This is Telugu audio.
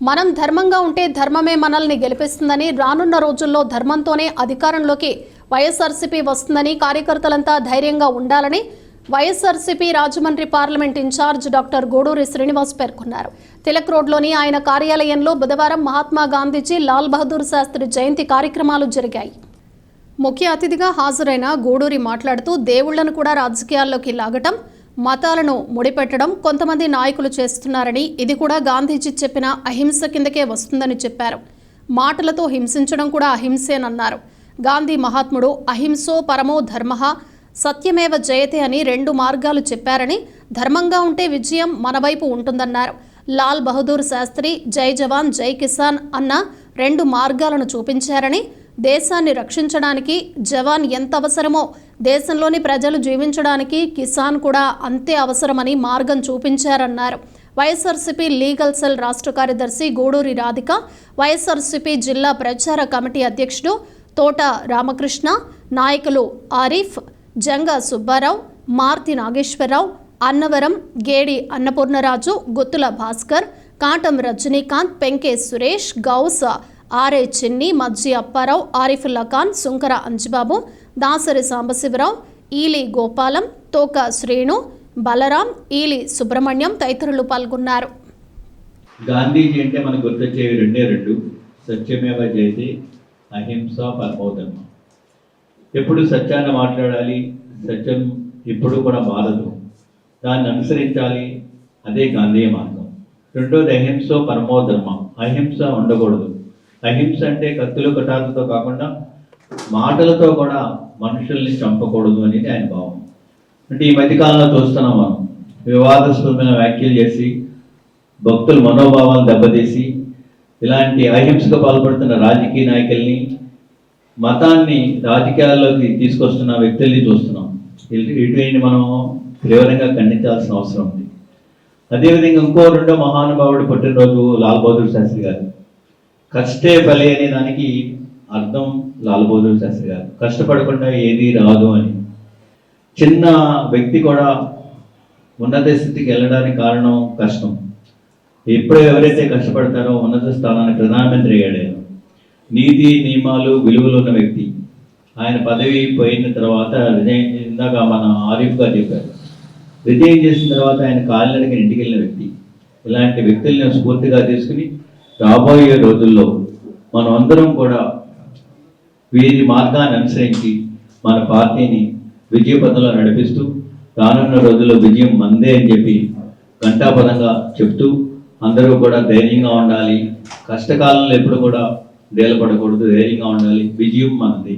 మనం ధర్మంగా ఉంటే ధర్మమే మనల్ని గెలిపిస్తుందని, రానున్న రోజుల్లో ధర్మంతోనే అధికారంలోకి వైఎస్ఆర్సీపీ వస్తుందని, కార్యకర్తలంతా ధైర్యంగా ఉండాలని YSRCP Rajahmundry parliament incharge doctor Guduri Srinivas పేర్కొన్నారు. తిలక్ రోడ్లోని ఆయన కార్యాలయంలో బుధవారం మహాత్మా గాంధీజీ, లాల్ బహదూర్ శాస్త్రి జయంతి కార్యక్రమాలు జరిగాయి. ముఖ్య అతిథిగా హాజరైన గూడూరి మాట్లాడుతూ, దేవుళ్లను కూడా రాజకీయాల్లోకి లాగటం, మతాలను ముడిపెట్టడం కొంతమంది నాయకులు చేస్తున్నారని, ఇది కూడా గాంధీజీ చెప్పిన అహింస కిందకే వస్తుందని చెప్పారు. మాటలతో హింసించడం కూడా అహింసేనన్నారు. గాంధీ మహాత్ముడు అహింసో పరమో ధర్మః సత్యమేవ జయతే అని 2 మార్గాలు చెప్పారని, ధర్మంగా ఉంటే విజయం మన వైపు ఉంటుందన్నారు. లాల్ బహదూర్ శాస్త్రి జై జవాన్ జై కిసాన్ అన్న 2 మార్గాలను చూపించారని, దేశాన్ని రక్షించడానికి జవాన్ ఎంత అవసరమో దేశంలోని ప్రజలు జీవించడానికి కిసాన్ కూడా అంతే అవసరమని మార్గం చూపించారన్నారు. వైఎస్ఆర్సీపీ లీగల్ సెల్ రాష్ట్ర కార్యదర్శి గూడూరి రాధిక, వైఎస్ఆర్సీపీ జిల్లా ప్రచార కమిటీ అధ్యక్షుడు తోట రామకృష్ణ, నాయకులు ఆరిఫ్, జంగా సుబ్బారావు, మార్తి నాగేశ్వరరావు, అన్నవరం గేడి అన్నపూర్ణరాజు, గుత్తుల భాస్కర్, కాటం రజనీకాంత్, పెంకే సురేష్, గౌస్, ఆర్ఏ చిన్ని, మజ్జి అప్పారావు, ఆరిఫుల్లా ఖాన్, సుంకర అంజిబాబు, దాసరి సాంబశివరావు, ఈలి గోపాలం, తోక శ్రీను, బలరాం, ఈలి సుబ్రహ్మణ్యం తదితరులు పాల్గొన్నారు. గాంధీజీ అంటే మనకు గుర్తొచ్చేవి 2 సత్యమేవ జయతే, అహింస పరమో ధర్మః. ఎప్పుడు సత్యాన్ని మాట్లాడాలి, సత్యం ఎప్పుడు కూడా మారదు, దాన్ని అనుసరించాలి, అదే గాంధీయ మార్గం. రెండోది అహింసో పరమో ధర్మః, అహింస ఉండకూడదు. అహింస అంటే కత్తులు కటాలతో కాకుండా మాటలతో కూడా మనుషుల్ని చంపకూడదు అనేది ఆయన భావం. అంటే ఈ మధ్యకాలంలో చూస్తున్నాం, మనం వివాదాస్పదమైన వ్యాఖ్యలు చేసి భక్తుల మనోభావాలు దెబ్బతీసి ఇలాంటి అహింసకు పాల్పడుతున్న రాజకీయ నాయకుల్ని, మతాన్ని రాజకీయాల్లోకి తీసుకొస్తున్న వ్యక్తుల్ని చూస్తున్నాం. ఇటువంటి మనం తీవ్రంగా ఖండించాల్సిన అవసరం ఉంది. అదేవిధంగా ఇంకో 2వ మహానుభావుడు పుట్టినరోజు లాల్ బహదూర్ శాస్త్రి గారు. కష్టే ఫలి అనే దానికి అర్థం లాల్ బహదూర్ శాస్త్రి గారు, కష్టపడకుండా ఏది రాదు అని. చిన్న వ్యక్తి కూడా ఉన్నత స్థితికి వెళ్ళడానికి కారణం కష్టం. ఎప్పుడు ఎవరైతే కష్టపడతారో ఉన్నత స్థానానికి ప్రధానమంత్రి అయ్యాడు. నీతి నియమాలు విలువలు ఉన్న వ్యక్తి. ఆయన పదవి పోయిన తర్వాత ఇందాక మన ఆరిఫ్ గారు చెప్పారు, రిజైన్ చేసిన తర్వాత ఆయన కాలినడకన ఇంటికి వెళ్ళిన వ్యక్తి. ఇలాంటి వ్యక్తులను స్ఫూర్తిగా తీసుకుని రాబోయే రోజుల్లో మనం అందరం కూడా వీరి మార్గాన్ని అనుసరించి మన పార్టీని విజయపథంలో నడిపిస్తూ రానున్న రోజుల్లో విజయం మందే అని చెప్పి ఘంటాపదంగా చెప్తూ, అందరూ కూడా ధైర్యంగా ఉండాలి, కష్టకాలంలో ఎప్పుడు కూడా డేలపడకూడదు, ధైర్యంగా ఉండాలి, విజయం మనది.